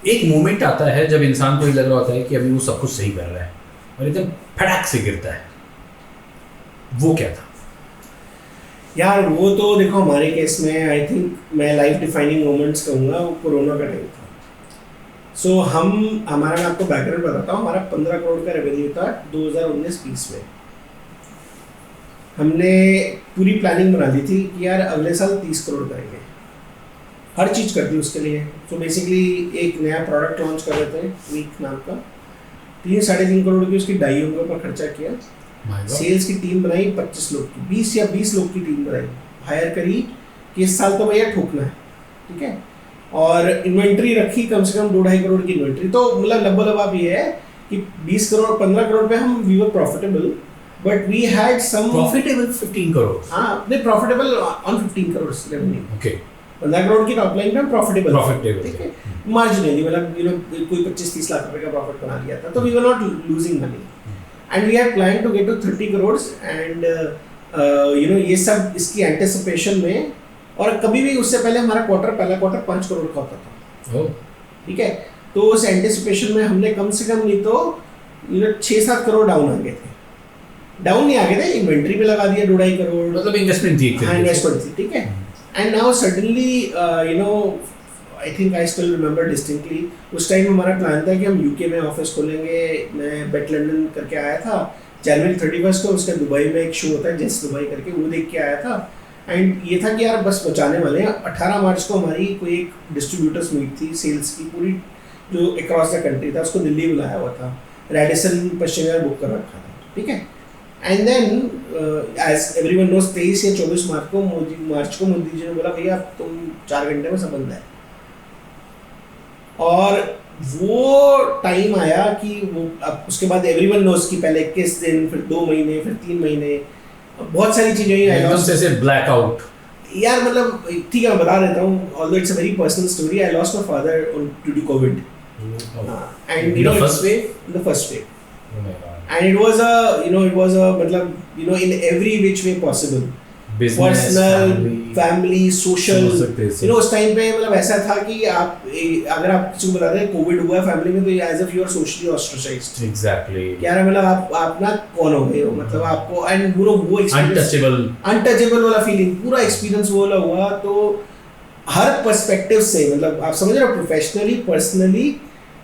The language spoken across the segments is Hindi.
एक मोमेंट आता है जब इंसान को ये लग रहा होता है कि अभी वो सब कुछ सही कर रहा है और एकदम फटाक से गिरता है, वो क्या था? यार वो तो देखो हमारे केस में आई थिंक मैं लाइफ डिफाइनिंग मोमेंट्स कहूँगा, वो कोरोना का टाइम था। सो हमारा मैं आपको बैकग्राउंड बताता हूँ। हमारा 15 करोड़ का रेवेन्यू था 2019-20 में। हमने पूरी प्लानिंग बना दी थी कि यार अगले साल 30 करोड़ करेंगे, हर चीज़ कर दी उसके लिए। तो बेसिकली एक नया प्रोडक्ट लॉन्च कर रहे थे वीक नाम का, 3-3.5 करोड़ की उसकी डाइयों के ऊपर खर्चा किया। सेल्स की टीम बनाई 25 लोग की, 20 लोग की टीम बनाई, हायर करी कि इस साल तो भैया ठोकना है, ठीक है। और इन्वेंट्री रखी कम से कम 2-2.5 करोड़ की इन्वेंट्री। तो मतलब लबोलब आप ये है कि 20 करोड़ 15 करोड़ पे हम we were profitable, but we had some profitable 15 crore. हाँ, नहीं profitable on 15 crore revenue. Okay, 15 crore की टॉप लाइन पे प्रॉफिटेबल, ठीक है, मार्जिनली, मतलब कोई 25-30 लाख रुपए का प्रॉफिट बना लिया था। तो we were not losing money and we had plan to get to 30 crore and ये सब इसकी एंटिसिपेशन में। और कभी भी उससे पहले हमारा पहला क्वार्टर 5 करोड़ का होता था, ठीक है। तो उस एंटिसिपेशन में हमने कम से कम नहीं तो 6-7 करोड़ डाउन आ गए थे, डाउन नहीं आ गए थे, इन्वेंट्री में लगा दिया 2-2.5 करोड़, मतलब इन्वेस्टमेंट थी। हाँ, इन्वेस्टमेंट थी, ठीक है। And now suddenly I think I still remember distinctly, उस टाइम हमारा प्लान था कि हम यूके में ऑफिस खोलेंगे। मैं बेट लंदन करके आया था जनवरी 31 को, उसका दुबई में एक शो होता है जेस दुबई करके, वो देख के आया था। एंड ये था कि यार बस बचाने वाले हैं। 18 मार्च को हमारी कोई एक डिस्ट्रीब्यूटर्स मीट थी सेल्स की, पूरी जो अक्रॉस द कंट्री था, उसको दिल्ली बुलाया हुआ था, रेडिसन पश्चिम विहार बुक कर रखा था, ठीक है। And then as everyone knows 23 या 24 मार्च को मोदी जी ने बोला भैया तुम 4 घंटे में सब बंद है। और वो टाइम आया कि वो अब उसके बाद एवरीवन नोस कि पहले 21 दिन, फिर 2 महीने, फिर 3 महीने, बहुत सारी चीजें एकदम से ब्लैक आउट। यार मतलब ठीक है, मैं बता देता हूँ, although it's a very personal story. I lost my father due to Covid and in the first wave and it was a मतलब in every which way possible, business, personal, family, social, उस टाइम पे मतलब ऐसा था कि आप अगर आप किसी को बताते हैं कोविड हुआ है फैमिली में, तो as if you are socially ostracized. Exactly, यार मतलब आप ना कौन हो गए हो, मतलब आपको एंड वो अनटचेबल वाला फीलिंग, पूरा एक्सपीरियंस वो वाला हुआ। तो हर पर्सपेक्टिव से, मतलब आप समझ रहे हो, प्रोफेशनली, पर्सनली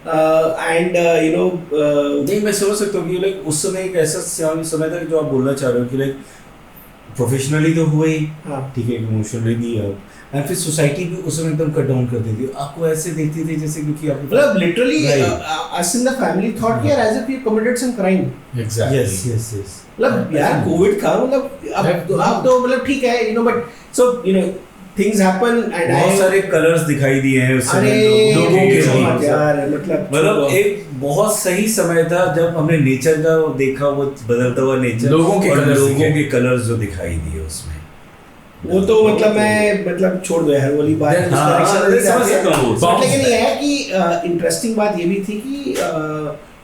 एंड नहीं, मैं समझ सकता हूँ कि लाइक उस समय एक ऐसा समय था जो आप बोलना चाह रहे हो कि लाइक प्रोफेशनली तो हुआ ही, ठीक है, इमोशनली भी एंड फिर सोसाइटी भी उस समय एकदम कट डाउन कर देती है आपको, ऐसे देखती थी जैसे क्योंकि आप मतलब literally us in the family thought कि यार as if you committed some crime. Exactly, yes मतलब यार कोविड था, मतलब अब तो मतलब ठीक है, but so things happen and बहुत सारे कलर्स दिखाई दिए हैं उस समय लोगों के यार, मतलब एक बहुत सही समय था जब हमने नेचर का देखा, वो बदलता हुआ नेचर, लोगों के कलर्स जो दिखाई दिए उसमें, वो तो मतलब छोड़ दो यार वाली बात। लेकिन ये है कि इंटरेस्टिंग बात ये भी थी कि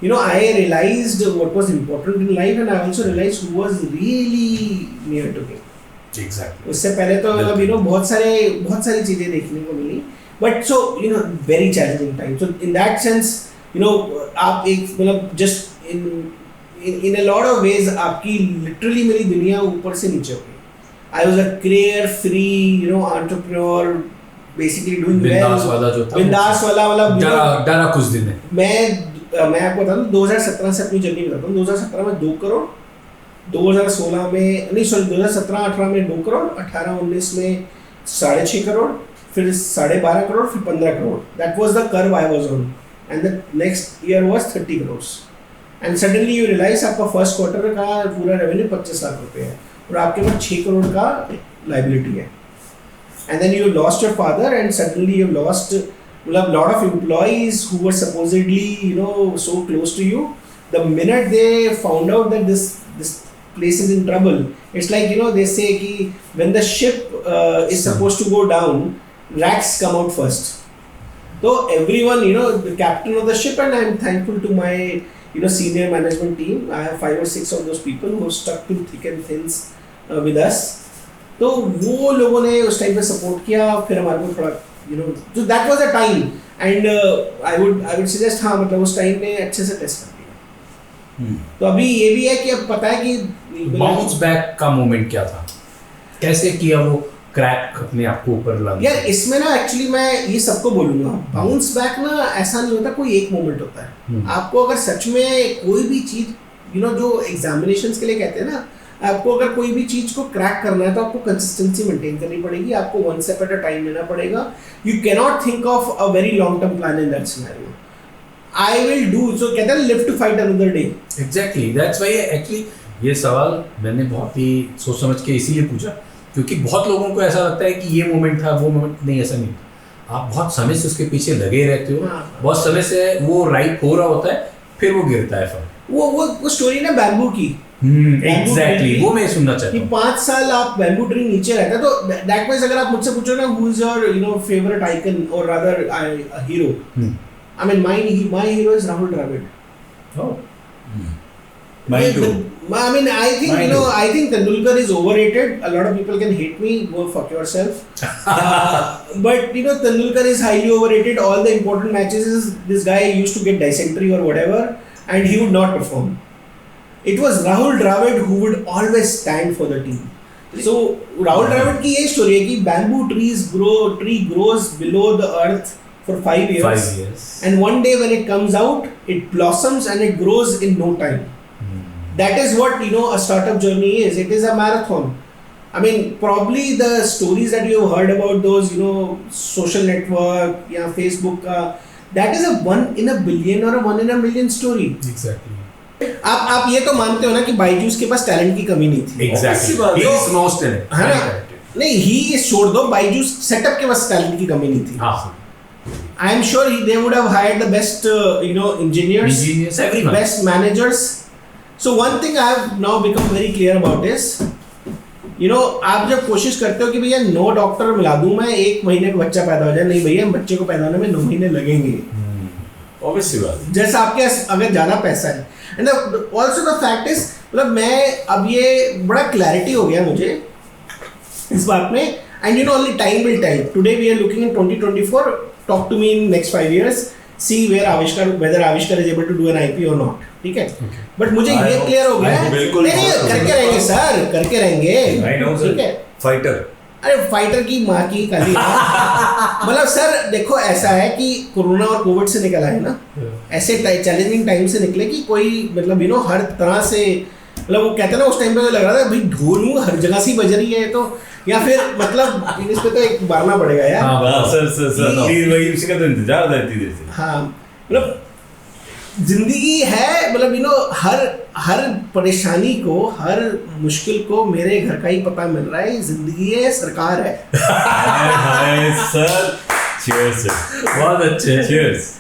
I realized what was important in life and I also realized who was really near to me. Exactly. उससे पहले तो मतलब बहुत सारी चीजें देखने को मिली, but so very challenging time. So in that sense आप एक मतलब just in a lot of ways आपकी लिटरली मेरी दुनिया ऊपर से नीचे हो गई। I was a career free entrepreneur, basically doing बिंदास वाला मतलब डरा कुछ दिन है। मैं आपको बता दूं 2017 से अपनी जर्नी बताता हूँ। 2017 में 2 करोड़, 2016 में नहीं सॉरी 2017-18 में 2 करोड़, 18-19 में 6.5 करोड़, फिर 12.5 करोड़, फिर 15 crore. That was the curve I was on and the next year was 30 crore and suddenly you realise आपका फर्स्ट क्वार्टर का पूरा रेवेन्यू 25 लाख रुपए है और आपके पास 6 करोड़ का लायबिलिटी है। And then you lost your father and suddenly you lost मतलब lot of employees who were supposedly so close to you. The minute they found out that this place is in trouble, it's like they say ki when the ship is supposed to go down, rats come out first. So everyone, the captain of the ship, and I'm thankful to my senior management team. I have 5 or 6 of those people who stuck to thick and thins with us. तो वो लोगों ने उस टाइम पे सपोर्ट किया, फिर हमारे को थोड़ा you know, so that was a time and I would suggest हाँ मतलब उस टाइम में अच्छे से टेस्ट कर लिया। तो अभी ये भी है कि अब पता है कि बाउंस बैक का मोमेंट क्या था, कैसे किया वो क्रैक अपने आप को ऊपर लाने? यार इसमें ना एक्चुअली मैं ये सबको बोलूंगा, बाउंस बैक ना ऐसा नहीं होता, कोई एक मोमेंट होता है। आपको अगर सच में कोई भी चीज यू नो जो एग्जामिनेशंस के लिए कहते हैं ना, आपको अगर कोई भी चीज को क्रैक करना है तो आपको कंसिस्टेंसी मेंटेन करनी पड़ेगी, आपको one step at a time लेना पड़ेगा। You can not think of a very long term plan in that scenario. I will do so, कहते हैं live to fight another day. Exactly, that's why actually ये सवाल मैंने बहुत ही सोच समझ के इसीलिए पूछा, क्योंकि बहुत लोगों को ऐसा लगता है कि ये मोमेंट था वो मोमेंट नहीं, ऐसा नहीं। आप बहुत समय से उसके पीछे लगे रहते हो, बहुत समय से वो राइट हो रहा होता है, फिर वो गिरता है फल। वो स्टोरी ना बैम्बू की, एग्जैक्टली वो मैं सुनना चाहता हूँ। 5 साल आप बैम्बू ट्री नीचे रहता है, तो दैट मींस अगर आप मुझसे पूछो ना who is your you know favourite icon और rather hero, I mean my hero is Rahul Dravid. Oh, Mine too. I mean, I think Tendulkar is overrated. A lot of people can hate me. Go fuck yourself. But you know, Tendulkar is highly overrated. All the important matches, this guy used to get dysentery or whatever, and he would not perform. It was Rahul Dravid who would always stand for the team. So Rahul Dravid की ये story है कि bamboo tree grows below the earth for 5 years. 5 years. And one day when it comes out, it blossoms and it grows in no time. That is what, you know, a startup journey is. It is a marathon. I mean, probably the stories that you have heard about those, you know, social network या Facebook का, that is a 1 in a billion or a 1 in a million story. Exactly. आप ये तो मानते हो ना कि बायजूस के पास टैलेंट की कमी नहीं थी। Exactly. He is lost in it. है ना? नहीं, he छोड़ दो, बायजूस सेटअप के पास टैलेंट की कमी नहीं थी। हाँ। I am sure they would have hired the best, you know, engineers, everyone, best managers. So one thing I have now become very clear about is, you know, आप जब कोशिश करते हो कि भैया 9 डॉक्टर मिला दूं मैं, 1 महीने का बच्चा पैदा हो जाए, नहीं भैया बच्चे को पैदा होने में 9 महीने लगेंगे। Obviously बात। जैसा आपके अगर ज़्यादा पैसा है, and also the fact is, मतलब मैं अब ये बड़ा क्लैरिटी हो गया मुझे इस बात में, and you know only time will tell. Today we are looking in 2024. Talk to me in next 5 years. See whether Avishkar is able to do an IPO or not. ठीक है, बट मुझे ये क्लियर हो गया है, नहीं करके रहेंगे सर, करके रहेंगे, ठीक है। फाइटर, अरे फाइटर की माँ की काली मतलब सर देखो ऐसा है कि कोरोना और कोविड से निकला है ना, ऐसे चैलेंजिंग टाइम से निकले कि कोई मतलब यू नो हर तरह से, मतलब वो कहते हैं ना उस टाइम पे तो लग रहा था भाई ढोल हर जगह से बज रही है, तो या फिर मतलब इस पे तो एक मारना पड़ेगा यार। हाँ सर वही उसका तो इंतजार रहती है। हाँ मतलब जिंदगी है, मतलब यू नो हर परेशानी को, हर मुश्किल को मेरे घर का ही पता मिल रहा है। जिंदगी है, सरकार है। सर चीयर्स, बहुत अच्छे, चीयर्स।